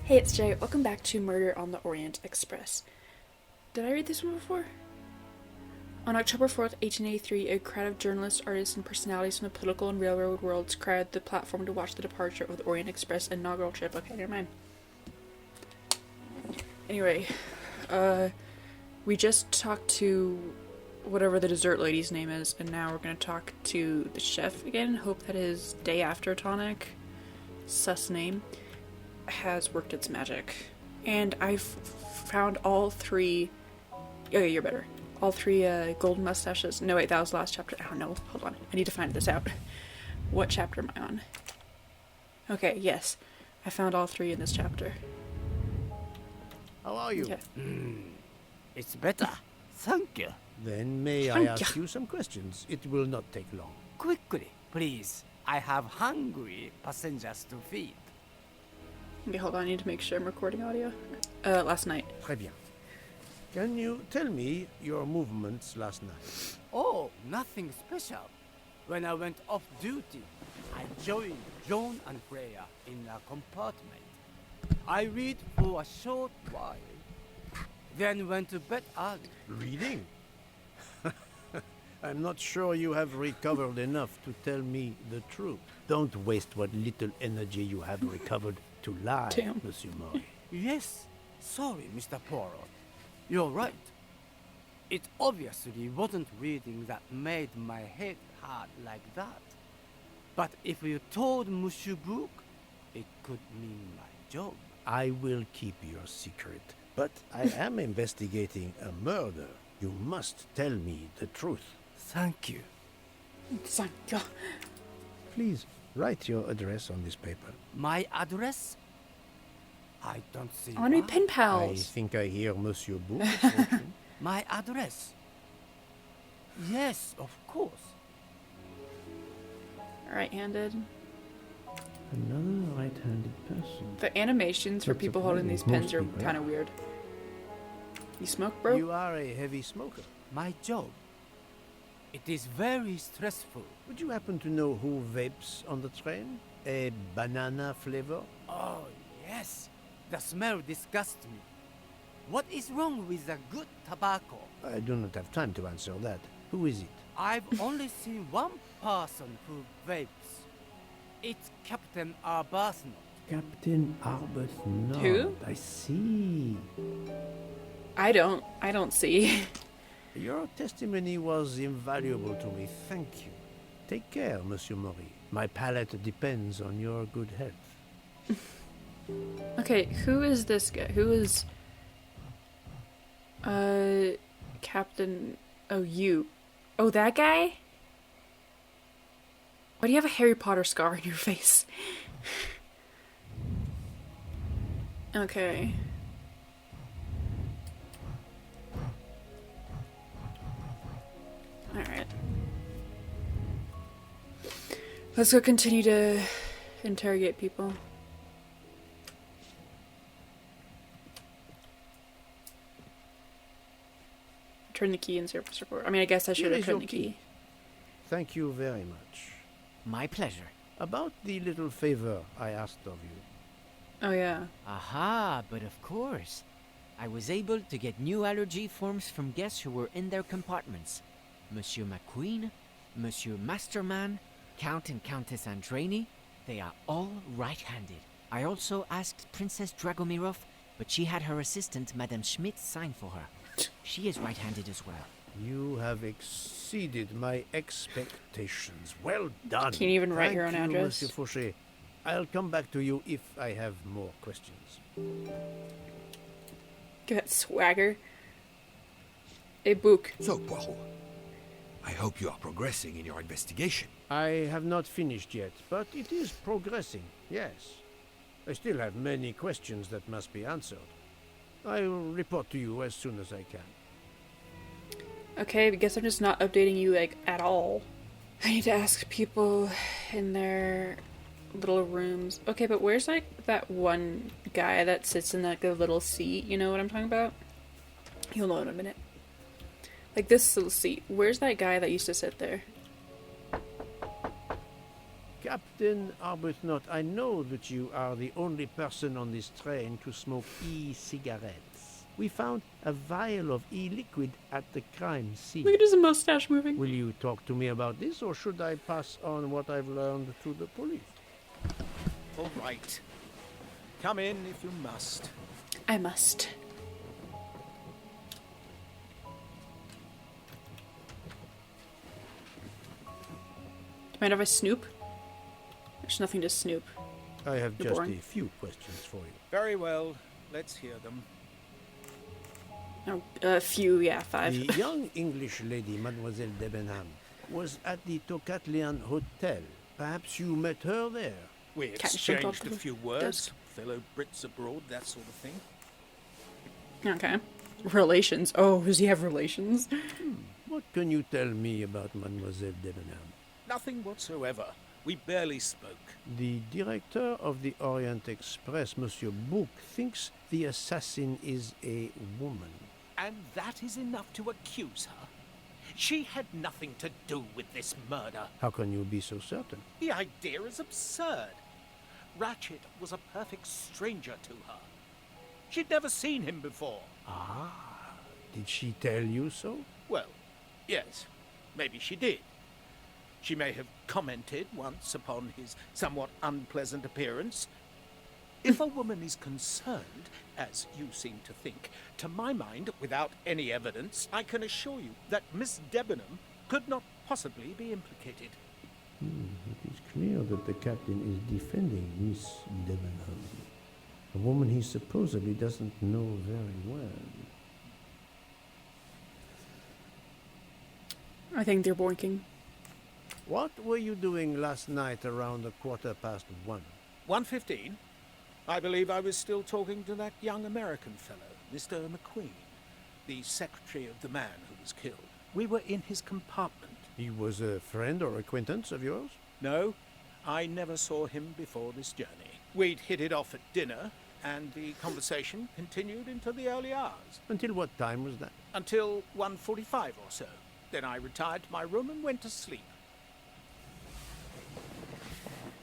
Hey, it's Jay. Welcome back to Murder on the Orient Express. Did I read this one before? On October 4th, 1883, a crowd of journalists, artists, and personalities from the political and railroad worlds crowded the platform to watch the departure of the Orient Express inaugural trip. Okay, never mind. Anyway, we just talked to whatever the dessert lady's name is, and now we're going to talk to the chef again. Hope that his day after tonic, sus name, has worked its magic. And I've found all three... Okay, you're better. All three golden mustaches. No, wait, that was the last chapter. I don't know. Hold on. I need to find this out. What chapter am I on? Okay, yes. I found all three in this chapter. How are you? Okay. It's better. Thank you. Then may I ask you some questions? It will not take long. Quickly, please. I have hungry passengers to feed. Okay, hold on. I need to make sure I'm recording audio. Last night. Très bien. Can you tell me your movements last night? Oh, nothing special. When I went off duty, I joined John and Freya in a compartment. I read for a short while, then went to bed early. Reading? I'm not sure you have recovered enough to tell me the truth. Don't waste what little energy you have recovered to lie, Damn. Monsieur Murray. Yes, sorry, Mr. Poirot. You're right. It obviously wasn't reading that made my head hard like that. But if you told Monsieur Brooke, it could mean my job. I will keep your secret, but I am investigating a murder. You must tell me the truth. Thank you. Thank you. Please, write your address on this paper. My address? I don't see I want to be why. pen I pals. think I hear Monsieur Book approaching. My address? Yes, of course. Right-handed. Another right-handed person. The animations for That's people holding these surprising. pens are Most people, kind of weird. You smoke, bro? You are a heavy smoker. My job. It is very stressful. Would you happen to know who vapes on the train? A banana flavor? Oh, yes. The smell disgusts me. What is wrong with the good tobacco? I do not have time to answer that. Who is it? I've only seen one person who vapes. It's Captain Arbuthnot. Captain Arbuthnot. Who? I see. I don't see. Your testimony was invaluable to me. Thank you. Take care, Monsieur Maury. My palate depends on your good health. Okay, who is this guy? Who is... Captain... Oh, you. Oh, that guy? Why do you have a Harry Potter scar on your face? Okay. Alright. Let's go continue to interrogate people. Turn the key in surface report. I mean, I guess I should Here have is turned your the key. key. Thank you very much. My pleasure. About the little favor I asked of you. Oh, yeah. Aha, but of course. I was able to get new allergy forms from guests who were in their compartments. Monsieur McQueen, Monsieur Masterman, Count and Countess Andreni, they are all right-handed. I also asked Princess Dragomirov, but she had her assistant, Madame Schmidt, sign for her. She is right-handed as well. You have exceeded my expectations. Well done. Can you even write your own Thank you, address? Monsieur Fauché. I'll come back to you if I have more questions. Get that swagger. A book. So, Poirot, I hope you are progressing in your investigation. I have not finished yet, but it is progressing, yes. I still have many questions that must be answered. I'll report to you as soon as I can. Okay, I guess I'm just not updating you, like, at all. I need to ask people in their little rooms. Okay, but where's, like, that one guy that sits in, like, a little seat? You know what I'm talking about? You'll know in a minute. Like, this little seat. Where's that guy that used to sit there? Captain Arbuthnot, I know that you are the only person on this train to smoke e-cigarettes. We found a vial of e-liquid at the crime scene. Look at his mustache moving. Will you talk to me about this, or should I pass on what I've learned to the police? All right. Come in if you must. I must. Do you mind if I snoop? There's nothing to snoop. I have You're just boring. a few questions for you. Very well. Let's hear them. Oh, a few, yeah, 5. The young English lady, Mademoiselle Debenham, was at the Tocatlian Hotel. Perhaps you met her there? We Cat jumped off exchanged a the few words. desk. Fellow Brits abroad, that sort of thing. Okay. Relations. Oh, does he have relations? What can you tell me about Mademoiselle Debenham? Nothing whatsoever. We barely spoke. The director of the Orient Express, Monsieur Bouc, thinks the assassin is a woman. And that is enough to accuse her. She had nothing to do with this murder. How can you be so certain? The idea is absurd. Ratchet was a perfect stranger to her. She'd never seen him before. Ah, did she tell you so? Well, yes, maybe she did. She may have commented once upon his somewhat unpleasant appearance. If a woman is concerned, as you seem to think, to my mind, without any evidence, I can assure you that Miss Debenham could not possibly be implicated. It is clear that the captain is defending Miss Debenham, a woman he supposedly doesn't know very well. I think they're boinking. What were you doing last night around 1:15? 1:15? I believe I was still talking to that young American fellow, Mr. McQueen, the secretary of the man who was killed. We were in his compartment. He was a friend or acquaintance of yours? No, I never saw him before this journey. We'd hit it off at dinner, and the conversation continued into the early hours. Until what time was that? Until 1:45 or so. Then I retired to my room and went to sleep.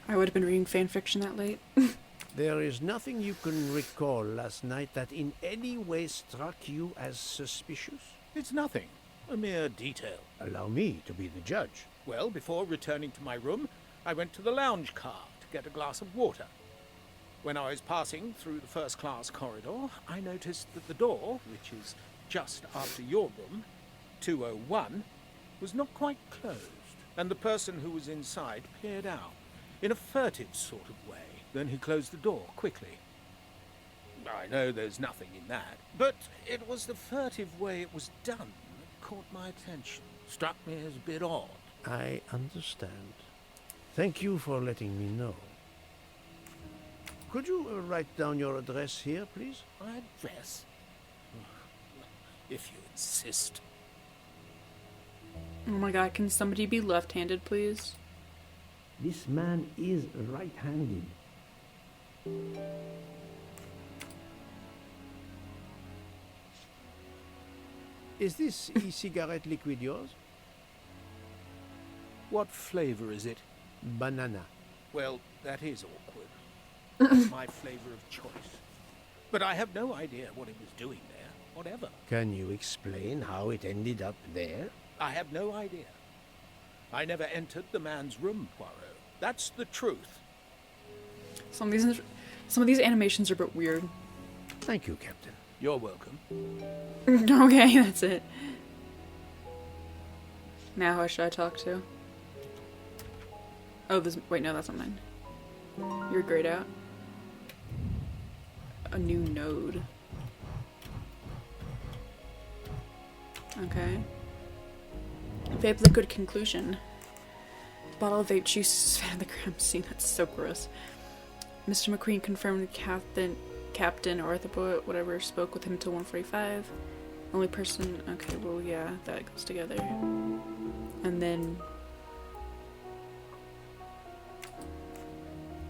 I would have been reading fan fiction that late. There is nothing you can recall last night that in any way struck you as suspicious? It's nothing. A mere detail. Allow me to be the judge. Well, before returning to my room, I went to the lounge car to get a glass of water. When I was passing through the first-class corridor, I noticed that the door, which is just after your room, 201, was not quite closed, and the person who was inside peered out in a furtive sort of way. Then he closed the door quickly. I know there's nothing in that, but it was the furtive way it was done that caught my attention. Struck me as a bit odd. I understand. Thank you for letting me know. Could you write down your address here, please? My address? If you insist. Oh my god, can somebody be left-handed, please? This man is right-handed. Is this e-cigarette liquid yours? What flavor is it? Banana. Well, that is awkward. That's my flavor of choice. But I have no idea what it was doing there, whatever. Can you explain how it ended up there? I have no idea. I never entered the man's room, Poirot. That's the truth. Some of these animations are a bit weird. Thank you, Captain. You're welcome. Okay, that's it. Now who should I talk to? Oh, this. Wait, no, that's not mine. You're grayed out. A new node. Okay. Vape liquid conclusion. Bottle of vape juice found in the crime scene. That's so gross. Mr. McQueen confirmed Captain or Arthur, whatever, spoke with him till 1:45. Only person. Okay, well, yeah, that goes together. And then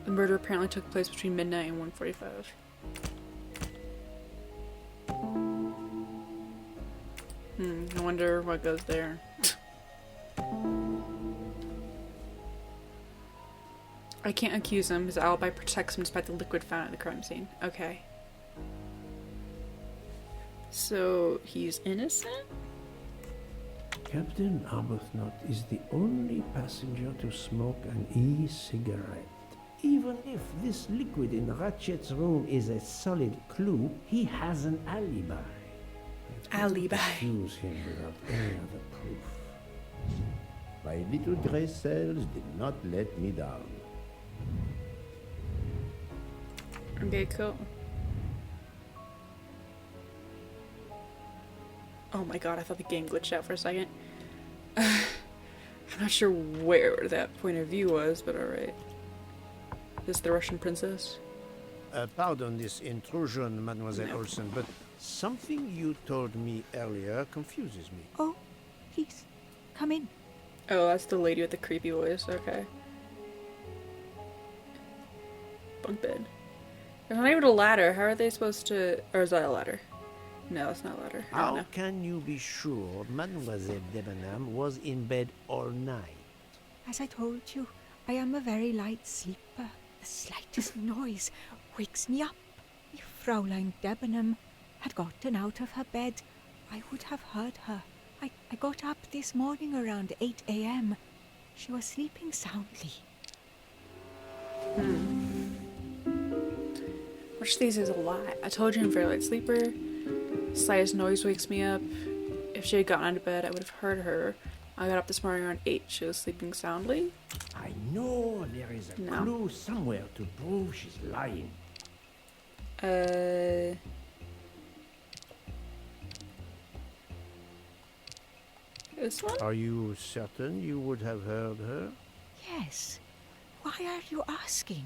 the murder apparently took place between midnight and 1:45. I wonder what goes there. I can't accuse him. His alibi protects him despite the liquid found at the crime scene. Okay. So, he's innocent? Captain Arbuthnot is the only passenger to smoke an e-cigarette. Even if this liquid in Ratchet's room is a solid clue, he has an alibi. I couldn't Alibi. accuse him without any other proof. My little gray cells did not let me down. Okay, cool. Oh my god, I thought the game glitched out for a second. I'm not sure where that point of view was, but alright. This the Russian princess? Pardon this intrusion, Mademoiselle Olsen, but something you told me earlier confuses me. Oh, please, come in. Oh, that's the lady with the creepy voice, okay. Bunk bed. There's not even a ladder. How are they supposed to... Or is that a ladder? No, it's not a ladder. I don't How know. can you be sure Mademoiselle Debenham was in bed all night? As I told you, I am a very light sleeper. The slightest noise wakes me up. If Fraulein Debenham had gotten out of her bed, I would have heard her. I got up this morning around 8 a.m. She was sleeping soundly. Which of these is a lie? I told you I'm a very light sleeper. Slightest noise wakes me up. If she had gotten out of bed, I would have heard her. I got up this morning around 8. She was sleeping soundly. I know there is a No. clue somewhere to prove she's lying. This one? Are you certain you would have heard her? Yes. Why are you asking?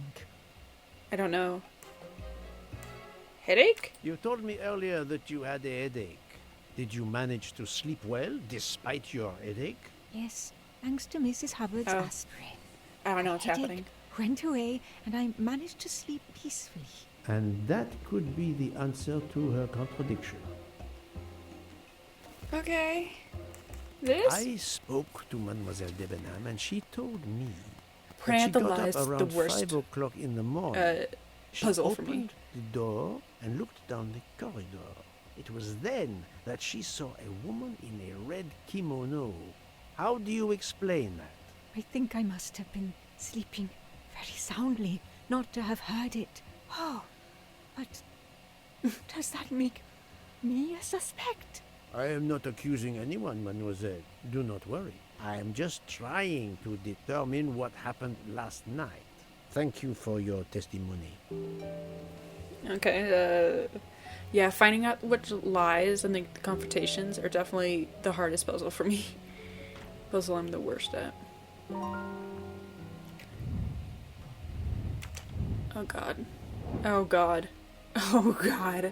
I don't know. Headache? You told me earlier that you had a headache. Did you manage to sleep well despite your headache? Yes, thanks to Mrs. Hubbard's Oh. aspirin. I don't know what's Headache happening. went away and I managed to sleep peacefully. And that could be the answer to her contradiction. Okay. This? I spoke to Mademoiselle Debenham and she told me Praying that at she the got lies, up the around worst 5 o'clock in the morning. She puzzle for opened me. the door and looked down the corridor. It was then that she saw a woman in a red kimono. How do you explain that? I think I must have been sleeping very soundly not to have heard it. Oh, but does that make me a suspect? I am not accusing anyone, mademoiselle. Do not worry. I am just trying to determine what happened last night. Thank you for your testimony. Okay, yeah, finding out which lies and the confrontations are definitely the hardest puzzle for me. Puzzle I'm the worst at. Oh god. Oh god. Oh god.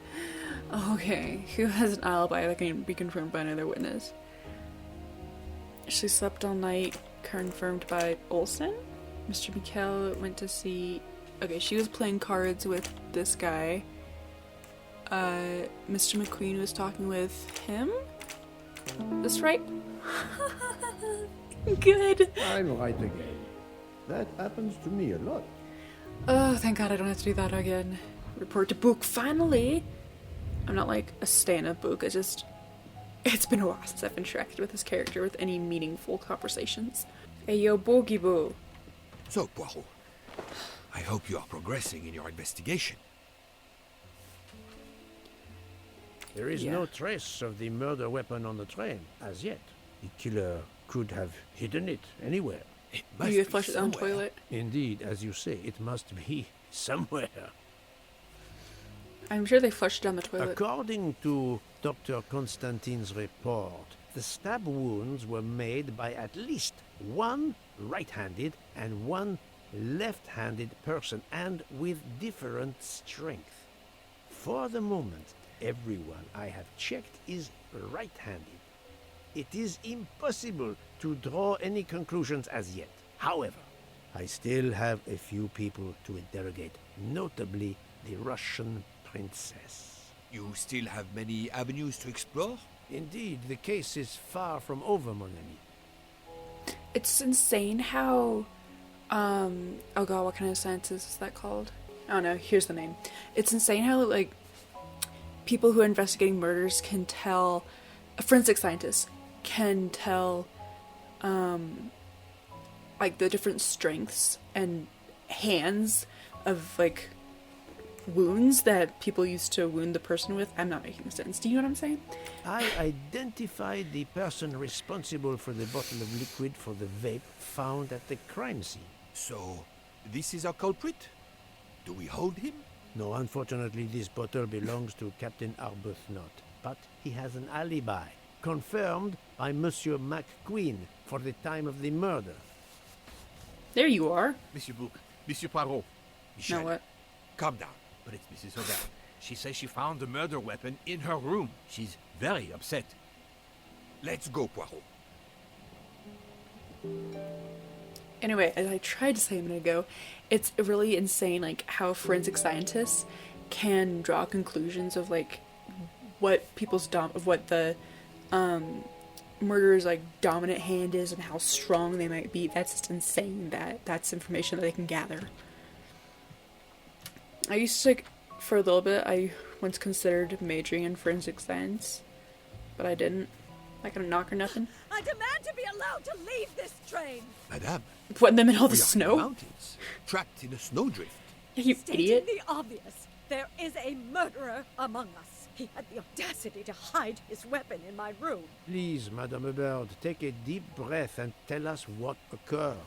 Okay, who has an alibi that can be confirmed by another witness? She slept all night, confirmed by Olsen? Mr. Mikkel went to see... Okay, she was playing cards with this guy. Mr. McQueen was talking with him? That's right? Good! I'm right again. That happens to me a lot. Oh, thank god I don't have to do that again. Report to book, finally! I'm not like a stan of book, it's been a while since I've interacted with this character with any meaningful conversations. Hey yo, Boogie Boo. So, Poirot, I hope you are progressing in your investigation. There is Yeah. no trace of the murder weapon on the train, as yet. The killer could have hidden it anywhere. It must Maybe they be flushed it down the somewhere. toilet. Indeed, as you say, it must be somewhere. I'm sure they flushed it down the toilet. According to Dr. Constantine's report, the stab wounds were made by at least one right-handed and one left-handed person, and with different strength. For the moment, everyone I have checked is right-handed. It is impossible to draw any conclusions as yet. However, I still have a few people to interrogate, notably the Russian princess. You still have many avenues to explore? Indeed, the case is far from over, mon ami. It's insane how Oh god, what kind of science is that called? Oh no, here's the name. It's insane how, like, people who are investigating murders can tell, forensic scientists can tell, like, the different strengths and hands of, like, wounds that people used to wound the person with. I'm not making sense. Do you know what I'm saying? I identified the person responsible for the bottle of liquid for the vape found at the crime scene. So, this is our culprit? Do we hold him? No, unfortunately, this bottle belongs to Captain Arbuthnot, but he has an alibi, confirmed by Monsieur McQueen for the time of the murder. There you are. Monsieur Bouc, Monsieur Poirot. Michel, Now what? calm down. But it's Mrs. Aubert. She says she found the murder weapon in her room. She's very upset. Let's go, Poirot. Anyway, as I tried to say a minute ago, it's really insane, like, how forensic scientists can draw conclusions of, like, what people's what the murderer's, like, dominant hand is and how strong they might be. That's just insane. That's information that they can gather. I used to, like, for a little bit, I once considered majoring in forensic science, but I didn't. Like a knock or nothing. I demand to be allowed to leave this train. Madame, What, in the middle of the we are in snow? the mountains, trapped in a snowdrift. You Stating idiot. the obvious, there is a murderer among us. He had the audacity to hide his weapon in my room. Please, Madame Hubbard, take a deep breath and tell us what occurred.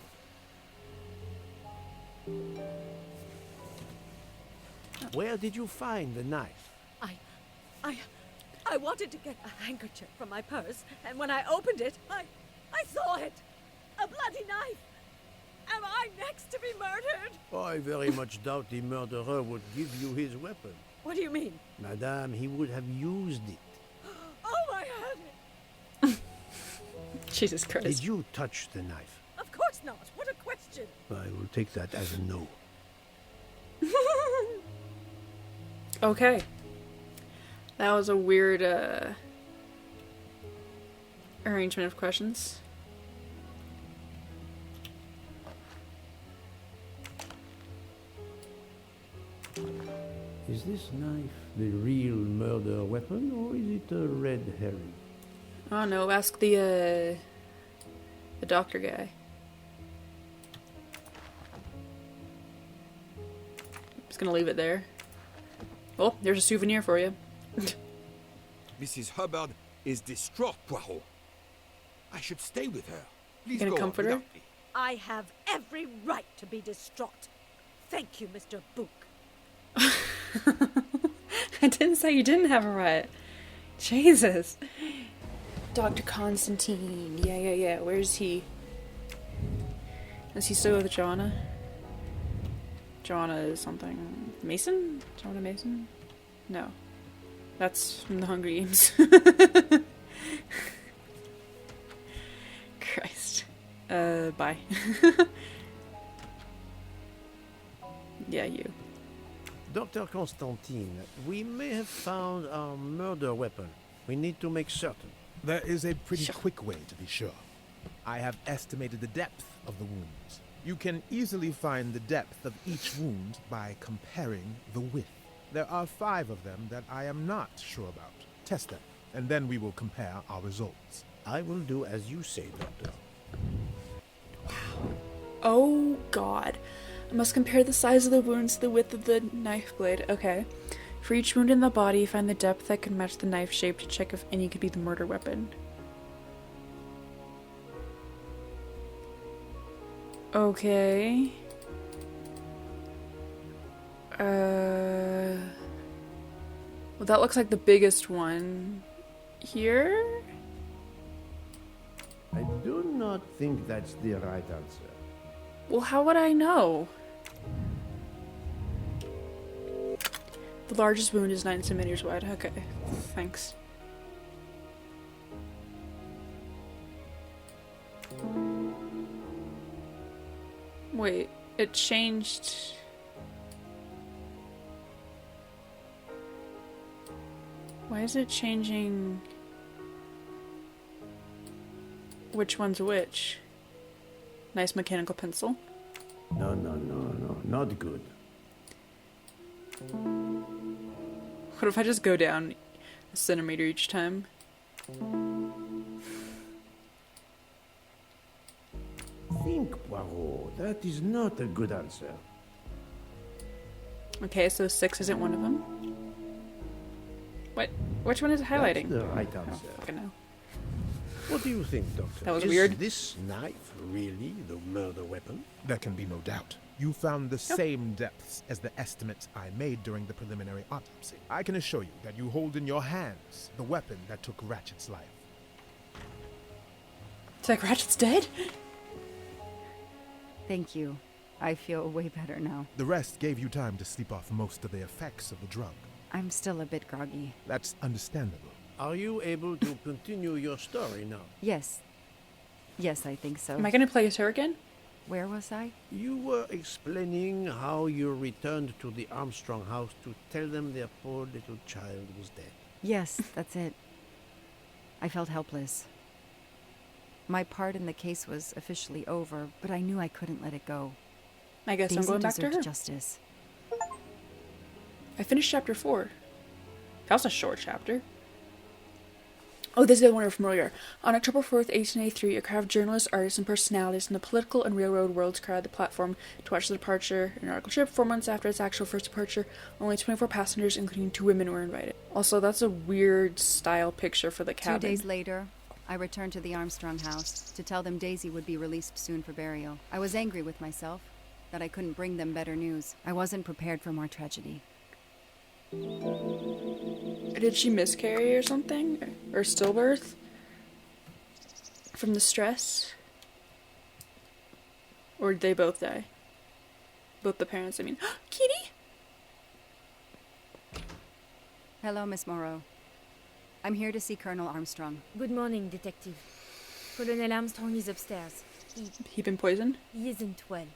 Where did you find the knife? I wanted to get a handkerchief from my purse, and when I opened it, I saw it. A bloody knife. Am I next to be murdered? I very much doubt the murderer would give you his weapon. What do you mean? Madame, he would have used it. Oh, I had it. Jesus Christ. Did you touch the knife? Of course not. What a question. I will take that as a no. Okay. That was a weird, arrangement of questions. Is this knife the real murder weapon, or is it a red herring? Oh no, ask the doctor guy. Just gonna leave it there. Oh, there's a souvenir for you. Mrs. Hubbard is distraught, Poirot. I should stay with her. Please Gonna go comfort on her? without me. I have every right to be distraught. Thank you, Mr. Bouc. I didn't say you didn't have a right. Jesus. Dr. Constantine. Yeah. Where's he? Is he still with Joanna? Joanna is something. Mason? Joanna Mason? No. That's from the Hunger Games. Christ. Bye. Yeah, you. Dr. Constantine, we may have found our murder weapon. We need to make certain. There is a pretty Sure. quick way to be sure. I have estimated the depth of the wounds. You can easily find the depth of each wound by comparing the width. There are 5 of them that I am not sure about. Test them, and then we will compare our results. I will do as you say, Doctor. Oh god. I must compare the size of the wounds to the width of the knife blade. Okay. For each wound in the body, find the depth that can match the knife shape to check if any could be the murder weapon. Okay. Well, that looks like the biggest one. Here? I do not think that's the right answer. Well, how would I know? The largest wound is 9 centimeters wide. Okay, thanks. Wait, it changed. Why is it changing which one's which? Nice mechanical pencil. No, not good. What if I just go down a centimeter each time? Think, Poirot. That is not a good answer. Okay, so 6 isn't one of them. What? Which one is it highlighting? That's the right answer. I don't know. What do you think, Doctor? That was is weird. This knife really the murder weapon? There can be no doubt. You found the same depths as the estimates I made during the preliminary autopsy. I can assure you that you hold in your hands the weapon that took Ratchet's life. It's like Ratchet's dead? Thank you. I feel way better now. The rest gave you time to sleep off most of the effects of the drug. I'm still a bit groggy. That's understandable. Are you able to continue your story now? Yes. Yes, I think so. Am I gonna play as her again? Where was I? You were explaining how you returned to the Armstrong house to tell them their poor little child was dead. Yes, that's it. I felt helpless. My part in the case was officially over, but I knew I couldn't let it go. I guess Daisy I'm going back to deserved her. Justice. I finished chapter 4. That was a short chapter. Oh, this is the one we're familiar. On October 4th, 1883, a crowd of journalists, artists, and personalities in the political and railroad worlds crowded the platform to watch the departure. An article ship 4 months after its actual first departure, only 24 passengers, including 2 women, were invited. Also, that's a weird style picture for the cabin. 2 days later, I returned to the Armstrong house to tell them Daisy would be released soon for burial. I was angry with myself that I couldn't bring them better news. I wasn't prepared for more tragedy. Did she miscarry or something? Or stillbirth? From the stress? Or did they both die? Both the parents, I mean. Kitty! Hello, Miss Moreau. I'm here to see Colonel Armstrong. Good morning, Detective. Colonel Armstrong is upstairs. He been poisoned? He isn't well.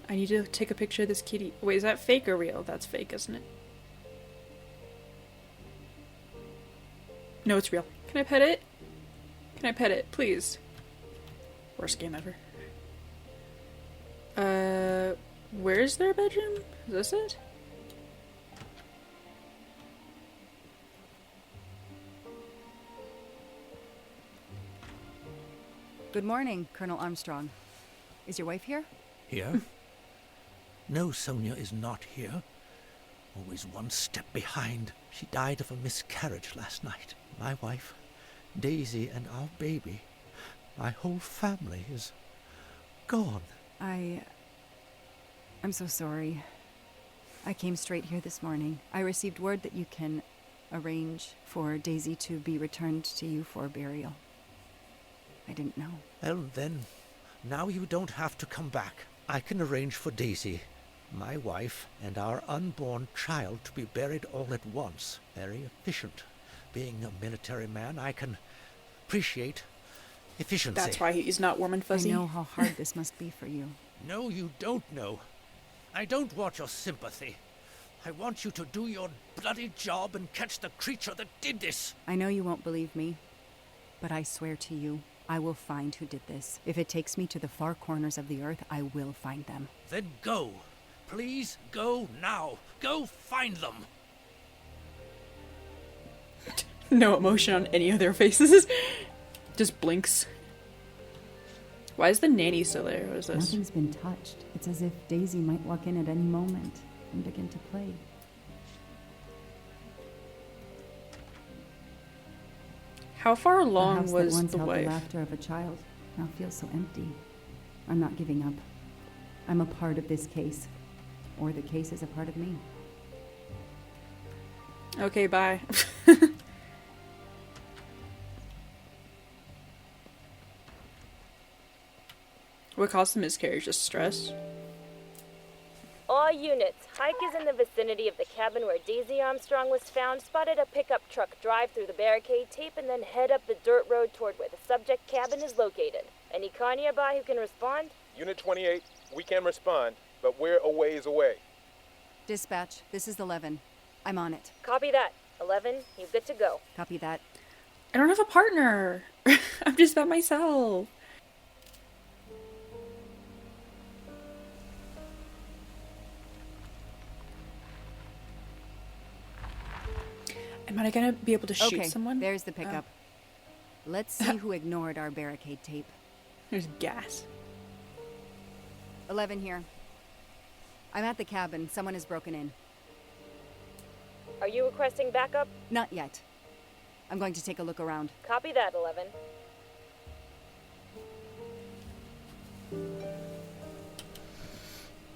I need to take a picture of this kitty. Wait, is that fake or real? That's fake, isn't it? No, it's real. Can I pet it? Can I pet it? Please. Worst game ever. Where's their bedroom? Is this it? Good morning, Colonel Armstrong. Is your wife here? Here? No, Sonia is not here. Always one step behind. She died of a miscarriage last night. My wife, Daisy, and our baby. My whole family is gone. I'm so sorry. I came straight here this morning. I received word that you can arrange for Daisy to be returned to you for burial. I didn't know. Well, then, now you don't have to come back. I can arrange for Daisy, my wife, and our unborn child to be buried all at once. Very efficient. Being a military man, I can appreciate efficiency. That's why he's not warm and fuzzy. I know how hard this must be for you. No, you don't know. I don't want your sympathy. I want you to do your bloody job and catch the creature that did this. I know you won't believe me, but I swear to you, I will find who did this. If it takes me to the far corners of the earth, I will find them. Then go. Please go now. Go find them. No emotion on any of their faces. Just blinks. Why is the nanny still there? What is this? Nothing's been touched. It's as if Daisy might walk in at any moment and begin to play. How far The along house that was once the held wife? the laughter of a child now feels so empty. I'm not giving up. I'm a part of this case, or the case is a part of me. Okay, bye. What caused the miscarriage? Just stress? All units, hikers in the vicinity of the cabin where Daisy Armstrong was found spotted a pickup truck drive through the barricade tape and then head up the dirt road toward where the subject cabin is located. Any car nearby who can respond? Unit 28, we can respond, but we're a ways away. Dispatch, this is 11. I'm on it. Copy that. 11, you good to go. Copy that. I don't have a partner. I'm just by myself. Am I gonna be able to shoot Okay, someone? there's the pickup. Let's see who ignored our barricade tape. There's gas. 11 here. I'm at the cabin. Someone has broken in. Are you requesting backup? Not yet. I'm going to take a look around. Copy that, 11.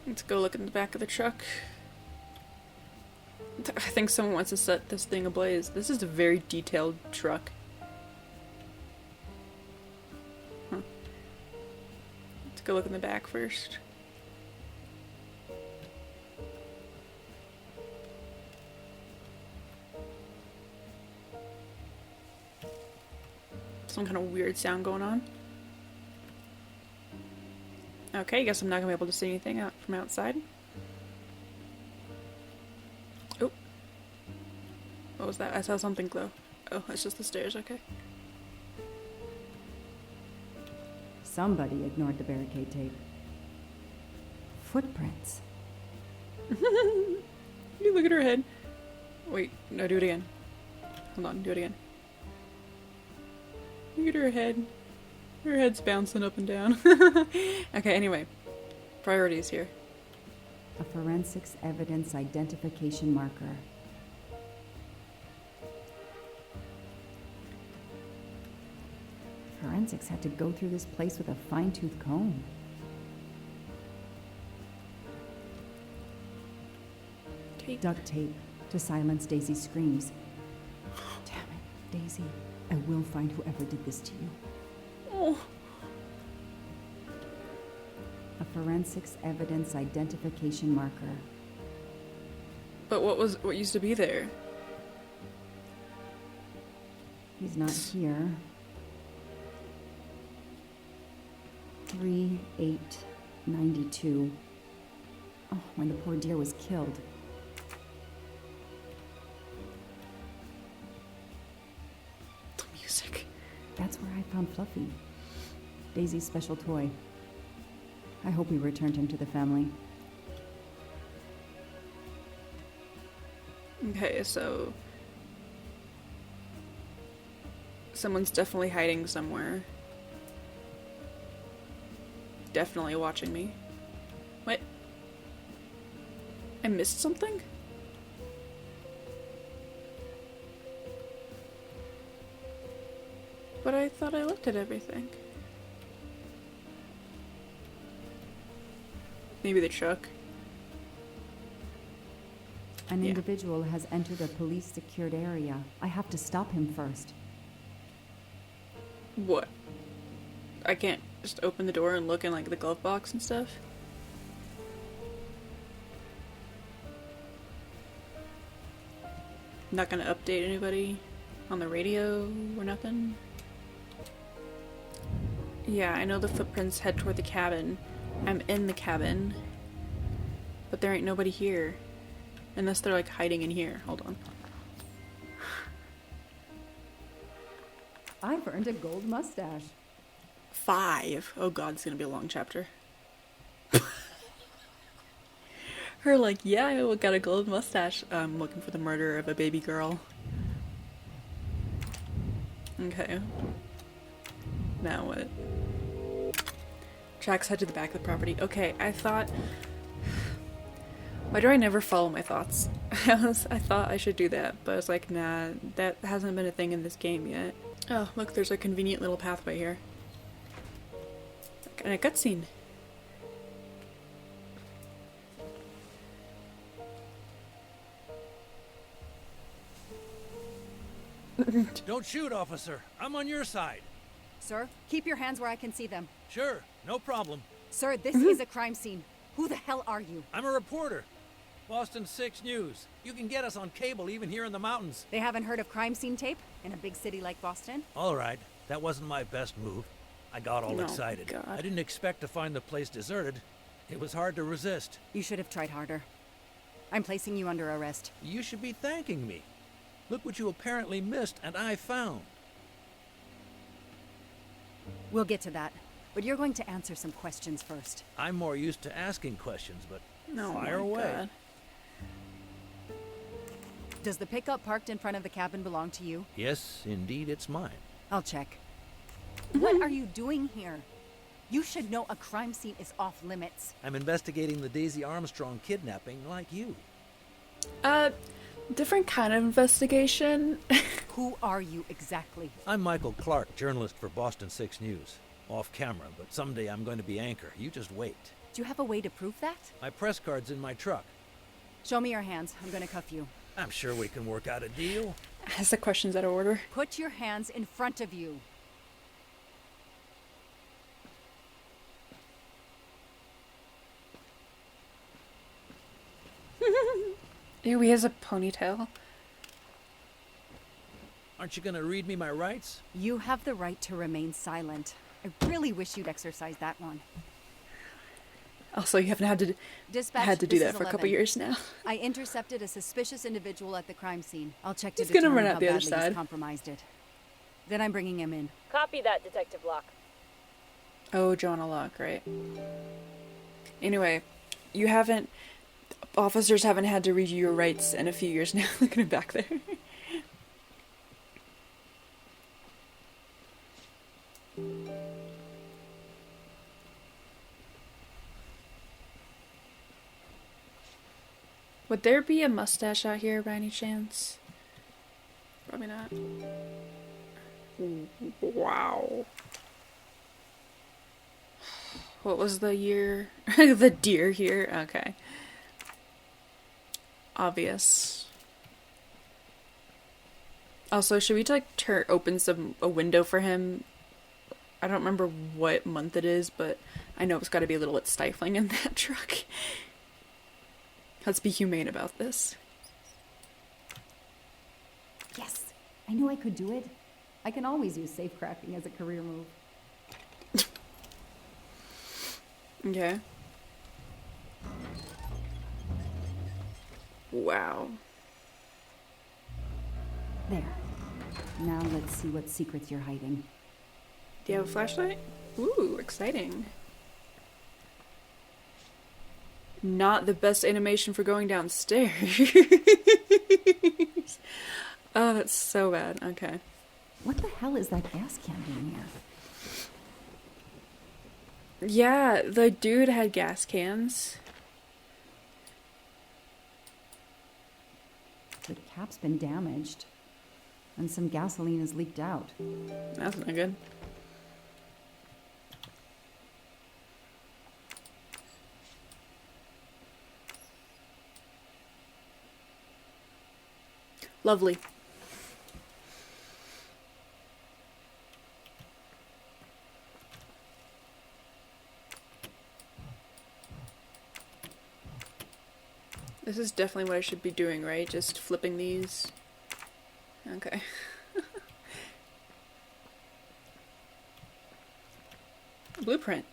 Let's go look in the back of the truck. I think someone wants to set this thing ablaze. This is a very detailed truck. Huh. Let's go look in the back first. Some kind of weird sound going on. Okay, guess I'm not gonna be able to see anything out from outside. Oh. What was that? I saw something glow. Oh, it's just the stairs, okay. Somebody ignored the barricade tape. Footprints. You look at her head. Wait, no, do it again. Hold on, do it again. Look at her head. Her head's bouncing up and down. Okay, anyway. Priorities here. A forensics evidence identification marker. Forensics had to go through this place with a fine-tooth comb. Tape. Duct tape to silence Daisy's screams. Damn it, Daisy. I will find whoever did this to you. Oh. A forensics evidence identification marker. But what used to be there? He's not here. 3/8/92. Oh, when the poor deer was killed. The music. That's where I found Fluffy. Daisy's special toy. I hope we returned him to the family. Okay, so someone's definitely hiding somewhere. Definitely watching me. What? I missed something? But I thought I looked at everything. Maybe the truck. An individual has entered a police-secured area. I have to stop him first. What? I can't just open the door and look in like the glove box and stuff? Not gonna update anybody on the radio or nothing? Yeah, I know the footprints head toward the cabin. I'm in the cabin. But there ain't nobody here. Unless they're like hiding in here. Hold on. I've earned a gold mustache. 5. Oh god, it's gonna be a long chapter. Her like, yeah, I got a gold mustache. I'm looking for the murder of a baby girl. Okay. Now what? Tracks head to the back of the property. Okay, I thought... Why do I never follow my thoughts? I thought I should do that, but I was like, nah, that hasn't been a thing in this game yet. Oh, look, there's a convenient little pathway here. And a cutscene. Don't shoot, officer. I'm on your side. Sir, keep your hands where I can see them. Sure, no problem. Sir, this is a crime scene. Who the hell are you? I'm a reporter. Boston 6 News. You can get us on cable even here in the mountains. They haven't heard of crime scene tape in a big city like Boston? All right, that wasn't my best move. I got all excited. God. I didn't expect to find the place deserted. It was hard to resist. You should have tried harder. I'm placing you under arrest. You should be thanking me. Look what you apparently missed and I found. We'll get to that, but you're going to answer some questions first. I'm more used to asking questions, but No, fire my away. God. Does the pickup parked in front of the cabin belong to you? Yes, indeed, it's mine. I'll check. What are you doing here? You should know a crime scene is off limits. I'm investigating the Daisy Armstrong kidnapping like you. Different kind of investigation. Who are you exactly? I'm Michael Clark, journalist for Boston 6 News. Off camera, but someday I'm going to be anchor. You just wait. Do you have a way to prove that? My press card's in my truck. Show me your hands. I'm gonna cuff you. I'm sure we can work out a deal. Ask the questions out of order. Put your hands in front of you. Ew, he has a ponytail. Aren't you going to read me my rights? You have the right to remain silent. I really wish you'd exercise that one. Also, you haven't had to Dispatch, do that for a couple 11. years now. I intercepted a suspicious individual at the crime scene. I'll check to He's gonna determine run out how the other badly side. he's compromised it. Then I'm bringing him in. Copy that, Detective Locke. Oh, Joanna Locke, right. Anyway, officers haven't had to read you your rights in a few years now. Look at him back there. Would there be a mustache out here by any chance? Probably not. Wow. What was the year? The deer here? Okay. Obvious. Also, should we like open a window for him? I don't remember what month it is, but I know it's got to be a little bit stifling in that truck. Let's be humane about this. Yes! I knew I could do it. I can always use safecracking as a career move. Okay. Wow. There. Now let's see what secrets you're hiding. Do you have a flashlight? Ooh, exciting. Not the best animation for going downstairs. Oh, that's so bad. Okay. What the hell is that gas can doing here? Yeah, the dude had gas cans. The cap's been damaged. And some gasoline has leaked out. That's not good. Lovely. This is definitely what I should be doing, right? Just flipping these. Okay. Blueprint.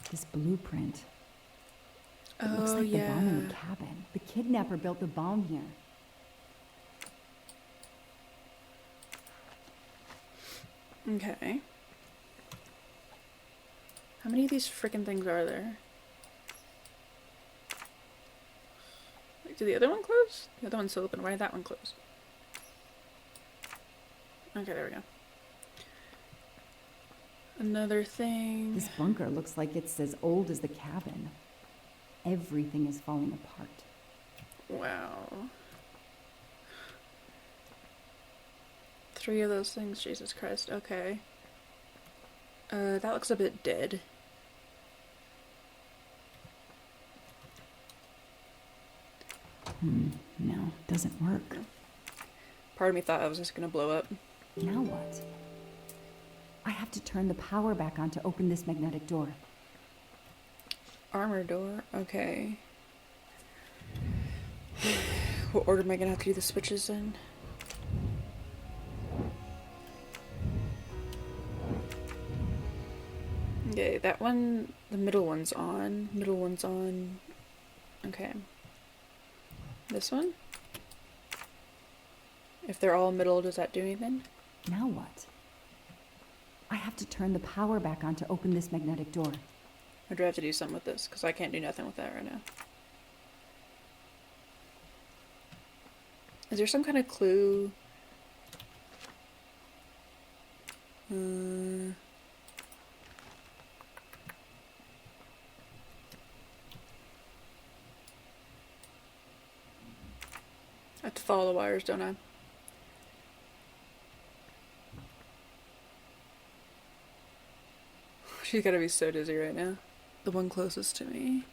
This blueprint. It Oh, looks like yeah. the bomb in the cabin. The kidnapper built the bomb here. Okay. How many of these frickin' things are there? Wait, did the other one close? The other one's still open. Why did that one close? Okay, there we go. Another thing. This bunker looks like it's as old as the cabin. Everything is falling apart. Wow. 3 of those things, Jesus Christ. Okay. That looks a bit dead. No, doesn't work. Part of me thought I was just gonna blow up. Now what? I have to turn the power back on to open this magnetic door. Armor door, okay. What order am I gonna have to do the switches in? Okay, that one, the middle one's on. Middle one's on. Okay. This one? If they're all middle, does that do anything? Now what? I have to turn the power back on to open this magnetic door. Or do I have to do something with this? Because I can't do nothing with that right now. Is there some kind of clue? I have to follow the wires, don't I? She's gotta be so dizzy right now. The one closest to me.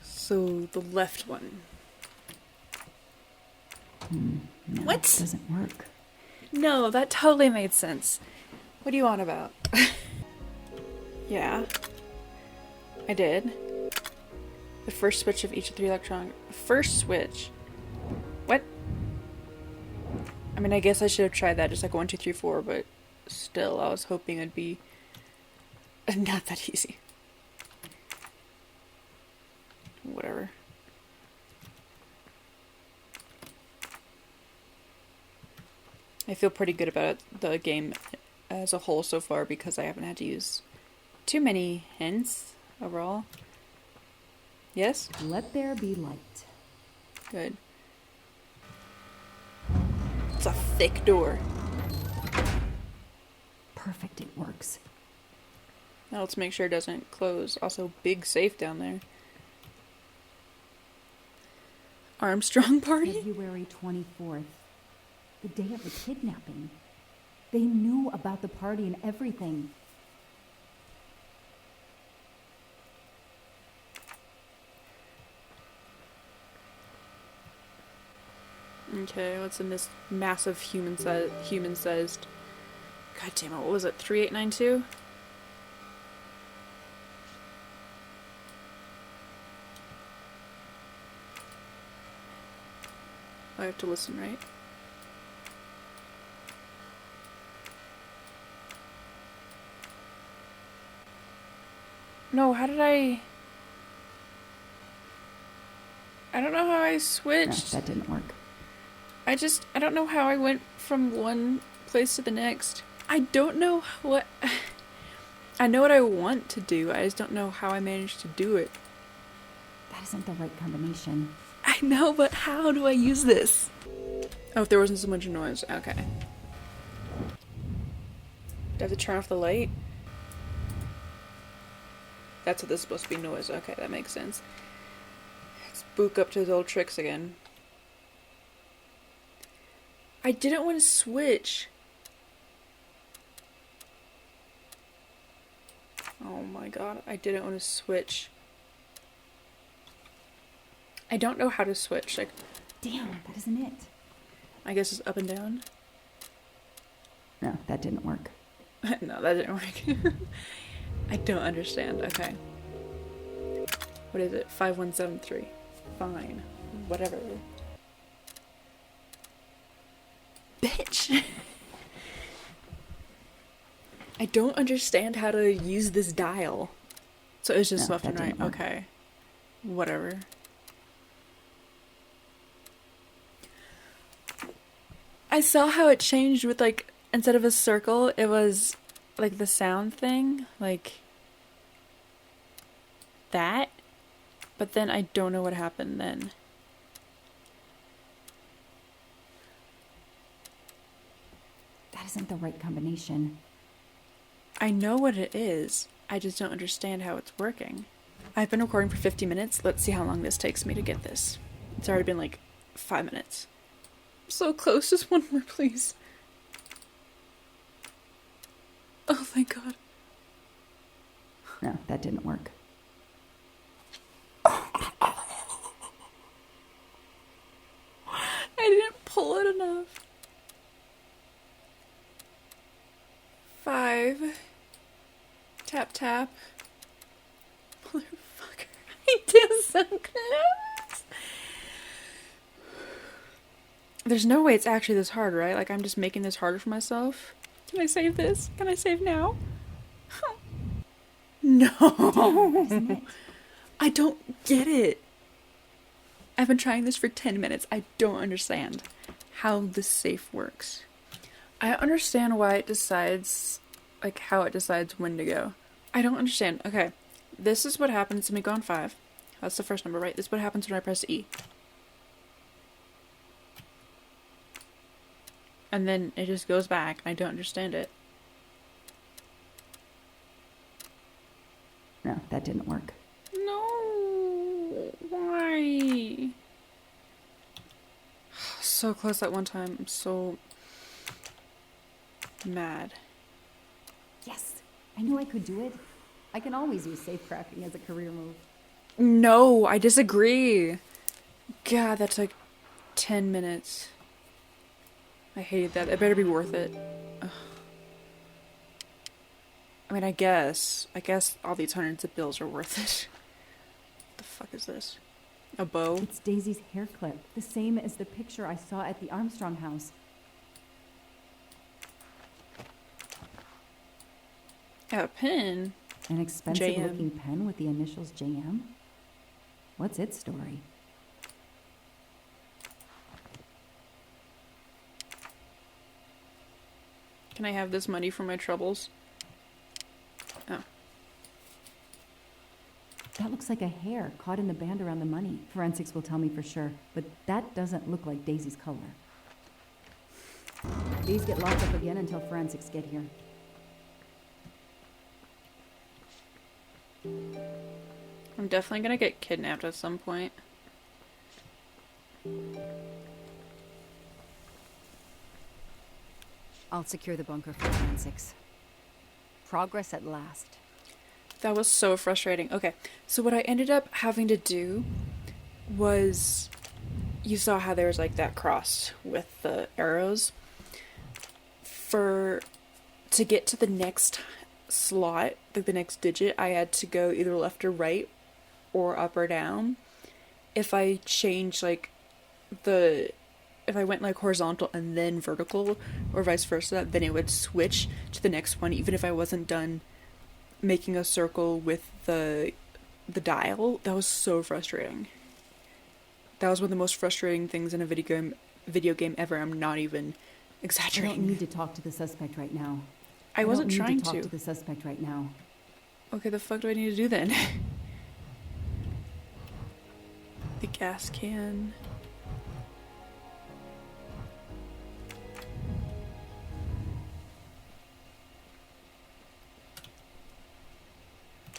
So the left one. No, What? It doesn't work. No, that totally made sense. What do you want about? Yeah. I did. The first switch of each of 3 electron. First switch. What? I mean, I guess I should have tried that, just like 1, 2, 3, 4, but still, I was hoping it'd be not that easy. Whatever. I feel pretty good about the game as a whole so far because I haven't had to use too many hints overall. Yes? Let there be light. Good. It's a thick door. Perfect, it works. Now let's make sure it doesn't close. Also, big safe down there. Armstrong party? February 24th. The day of the kidnapping. They knew about the party and everything. Okay, what's in this massive human-sized... God damn it, what was it? 3892? I have to listen, right? No, how did I don't know how I switched. No, that didn't work. I don't know how I went from one place to the next. I don't know what... I know what I want to do, I just don't know how I managed to do it. That isn't the right combination. I know, but how do I use this? Oh, if there wasn't so much noise. Okay. Do I have to turn off the light? That's what this is supposed to be, noise. Okay, that makes sense. Let's spook up to his old tricks again. I didn't want to switch. Oh my god, I didn't want to switch. I don't know how to switch. Like, damn, that isn't it. I guess it's up and down. No, that didn't work. No, that didn't work. I don't understand. Okay. What is it? 5173. Fine. Whatever. Bitch! I don't understand how to use this dial. So it's just No, left and that right. didn't work. Okay. Whatever. I saw how it changed with, like, instead of a circle, it was, like, the sound thing. Like, that. But then I don't know what happened then. That isn't the right combination. I know what it is. I just don't understand how it's working. I've been recording for 50 minutes. Let's see how long this takes me to get this. It's already been like 5 minutes. So close. Just one more, please. Oh, thank God. No, that didn't work. I didn't pull it enough. 5. Tap, tap. Motherfucker. I did so close. There's no way it's actually this hard, right? Like, I'm just making this harder for myself. Can I save this? Can I save now? No. I don't get it. I've been trying this for 10 minutes. I don't understand how this safe works. I understand why it decides like how it decides when to go. I don't understand. Okay, this is what happens when we go on 5. That's the first number, right? This is what happens when I press E. And then it just goes back. I don't understand it. No, that didn't work. No. Why? So close that one time. I'm so mad. Yes! I knew I could do it. I can always use safecrafting as a career move. No, I disagree. God, that took 10 minutes. I hated that. It better be worth it. Ugh. I mean, I guess all these hundreds of bills are worth it. What the fuck is this? A bow? It's Daisy's hair clip, the same as the picture I saw at the Armstrong house. A pen? An expensive JM. looking pen with the initials JM? What's its story? Can I have this money for my troubles? Oh. That looks like a hair caught in the band around the money. Forensics will tell me for sure, but that doesn't look like Daisy's color. These get locked up again until forensics get here. I'm definitely gonna get kidnapped at some point. I'll secure the bunker for forensics. Progress at last. That was so frustrating. Okay, so what I ended up having to do was, you saw how there was like that cross with the arrows. To get to the next slot, like the next digit, I had to go either left or right or up or down. If I change like if I went like horizontal and then vertical or vice versa, then it would switch to the next one even if I wasn't done making a circle with the dial. That was so frustrating. That was one of the most frustrating things in a video game ever. I'm not even exaggerating. I don't need to talk to the suspect right now. I wasn't don't trying need to talk to the suspect right now. Okay, the fuck do I need to do then? The gas can.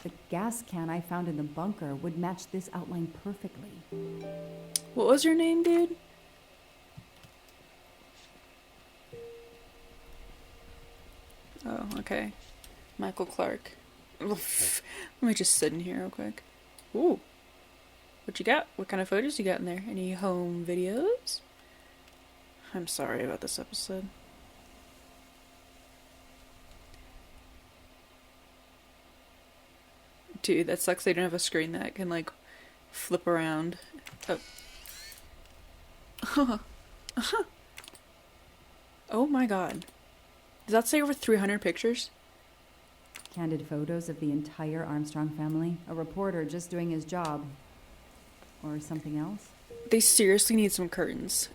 The gas can I found in the bunker would match this outline perfectly. What was your name, dude? Oh, okay. Michael Clark. Let me just sit in here real quick. Ooh. What you got? What kind of photos you got in there? Any home videos? I'm sorry about this episode. Dude, that sucks they don't have a screen that can, like, flip around. Oh. Oh my god. Does that say over 300 pictures? Candid photos of the entire Armstrong family. A reporter just doing his job. Or something else? They seriously need some curtains.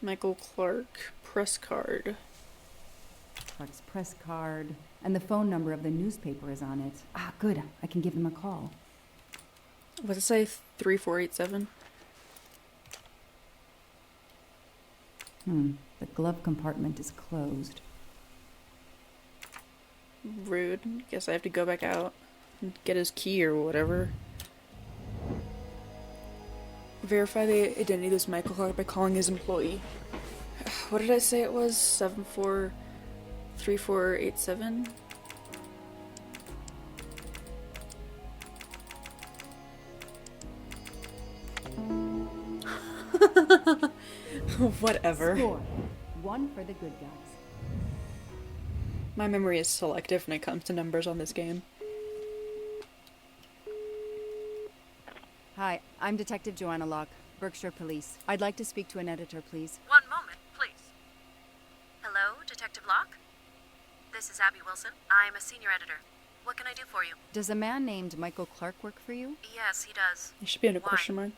Michael Clark press card. Clark's press card. And the phone number of the newspaper is on it. Ah, good. I can give them a call. What does it say? 3487? The glove compartment is closed. Rude. Guess I have to go back out and get his key or whatever. Verify the identity of this Michael Clark by calling his employee. What did I say it was? 743487? Whatever. Score. 1 for the good guys. My memory is selective when it comes to numbers on this game. Hi, I'm Detective Joanna Locke, Berkshire Police. I'd like to speak to an editor, please. One moment, please. Hello, Detective Locke? This is Abby Wilson. I'm a senior editor. What can I do for you? Does a man named Michael Clark work for you? Yes, he does. It should be under Why? question mark.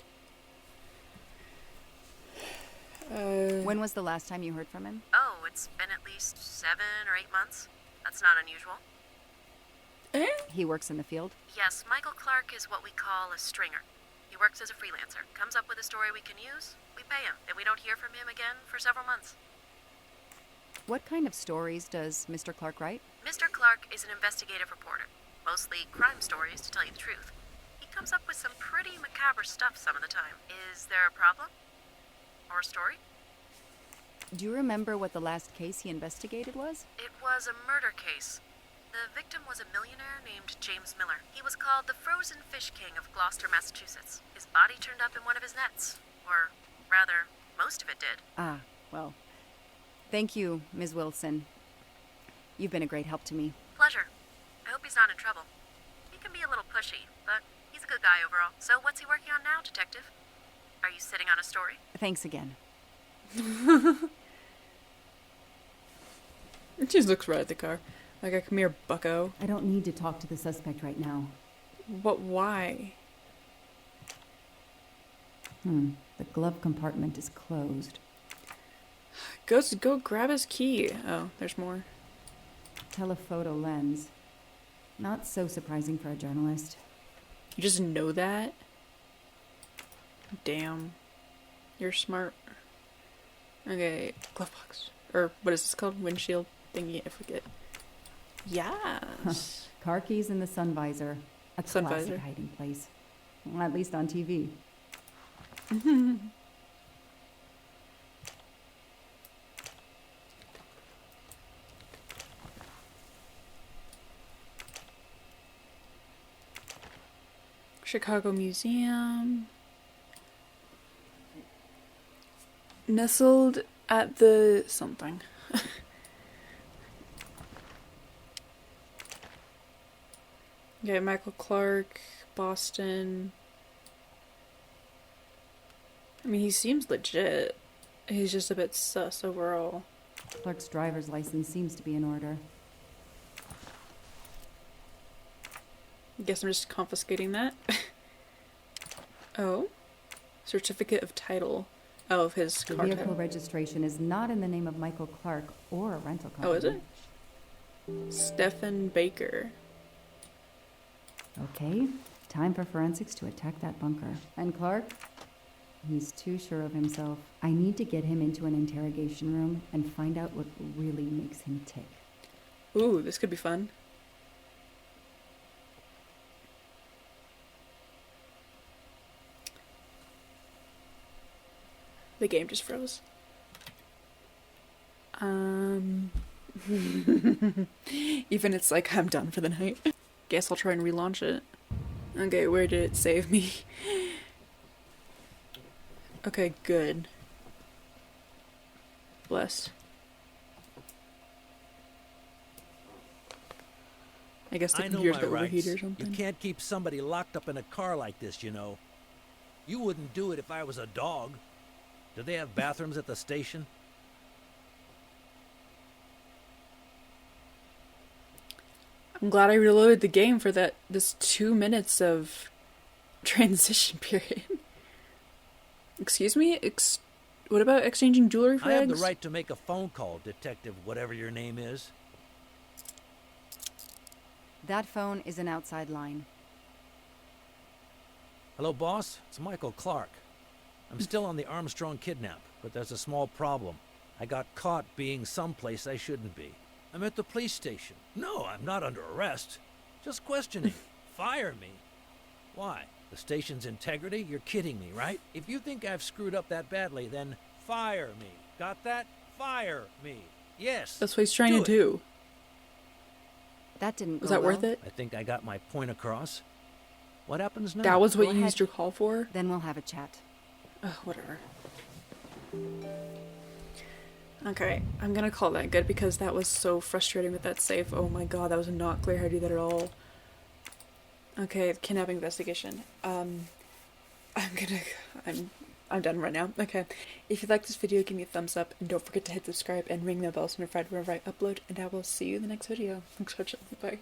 When was the last time you heard from him? Oh, it's been at least 7 or 8 months. That's not unusual. He works in the field? Yes, Michael Clark is what we call a stringer. He works as a freelancer, comes up with a story we can use, we pay him, and we don't hear from him again for several months. What kind of stories does Mr. Clark write? Mr. Clark is an investigative reporter, mostly crime stories, to tell you the truth. He comes up with some pretty macabre stuff some of the time. Is there a problem? Or a story? Do you remember what the last case he investigated was? It was a murder case. The victim was a millionaire named James Miller. He was called the Frozen Fish King of Gloucester, Massachusetts. His body turned up in one of his nets. Or, rather, most of it did. Ah, well. Thank you, Ms. Wilson. You've been a great help to me. Pleasure. I hope he's not in trouble. He can be a little pushy, but he's a good guy overall. So what's he working on now, Detective? Are you sitting on a story? Thanks again. She just looks right at the car. Like a come here, bucko. I don't need to talk to the suspect right now. But why? The glove compartment is closed. Go grab his key. Oh, there's more. Telephoto lens. Not so surprising for a journalist. You just know that? Damn. You're smart. Okay, glove box. Or what is this called? Windshield thingy, I forget. Yes. Car keys in the sun visor. A Sun classic visor. hiding place. Well, at least on TV. Chicago Museum. Nestled at the something. Okay, Michael Clark, Boston. I mean, he seems legit. He's just a bit sus overall. Clark's driver's license seems to be in order. Guess I'm just confiscating that. Oh. Certificate of title. Oh, of his The car vehicle title. registration is not in the name of Michael Clark or a rental company. Oh, is it? Stephen Baker. Okay, time for forensics to attack that bunker. And Clark? He's too sure of himself. I need to get him into an interrogation room and find out what really makes him tick. Ooh, this could be fun. The game just froze. Even it's like I'm done for the night. Guess I'll try and relaunch it. Okay, where did it save me? Okay, good. Bless. I guess the I know computer's my got overheated or rights. something. You can't keep somebody locked up in a car like this, you know. You wouldn't do it if I was a dog. Do they have bathrooms at the station? I'm glad I reloaded the game for this 2 minutes of transition period. Excuse me? What about exchanging jewelry for I have eggs? the right to make a phone call, Detective whatever your name is. That phone is an outside line. Hello, boss. It's Michael Clark. I'm still on the Armstrong kidnap, but there's a small problem. I got caught being someplace I shouldn't be. I'm at the police station. No, I'm not under arrest. Just questioning. Fire me. Why? The station's integrity? You're kidding me, right? If you think I've screwed up that badly, then fire me. Got that? Fire me. Yes. That's what he's trying to do. That didn't Was go that worth well. it? I think I got my point across. What happens now? That was what Go you ahead. used your call for? Then we'll have a chat. Ugh, whatever. Okay, I'm gonna call that good because that was so frustrating with that safe. Oh my god, that was not clear how to do that at all. Okay, kidnapping investigation. I'm done right now. Okay. If you like this video, give me a thumbs up and don't forget to hit subscribe and ring the bell so you're notified whenever I upload, and I will see you in the next video. Thanks for watching. Bye.